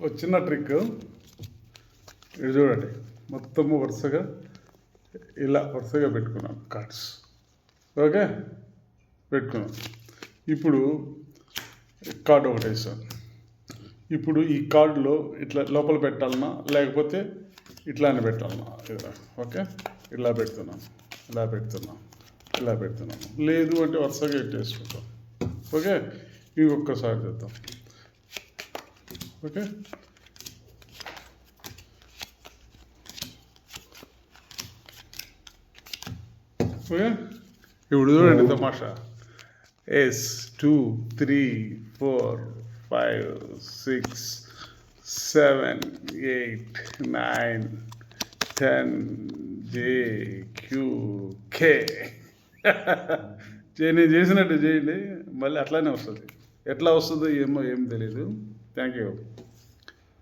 ఒక చిన్న ట్రిక్ ఇది చూడండి, మొత్తము వరుసగా ఇలా వరుసగా పెట్టుకున్నాను కార్డ్స్. ఓకే, పెట్టుకున్నాను. ఇప్పుడు కార్డు ఒకటి వేసాను. ఇప్పుడు ఈ కార్డులో ఇట్లా లోపల పెట్టాలన్నా లేకపోతే ఇట్లానే పెట్టాలన్నా, ఓకే, ఇలా పెడుతున్నాను, ఇలా పెడుతున్నాను, ఇలా పెడుతున్నాను. లేదు అంటే వరుసగా పెట్టేసుకుంటాం. ఓకే, ఇంకొకసారి చేద్దాం. ఓకే, ఓకే, ఇప్పుడు చూడండి తమాషా. 2 3 4 5 6 7 8 9 10 JQ K. నేను చేసినట్టు చేయండి, మళ్ళీ అట్లానే వస్తుంది. ఎట్లా వస్తుందో ఏమో ఏం తెలీదు. Thank you.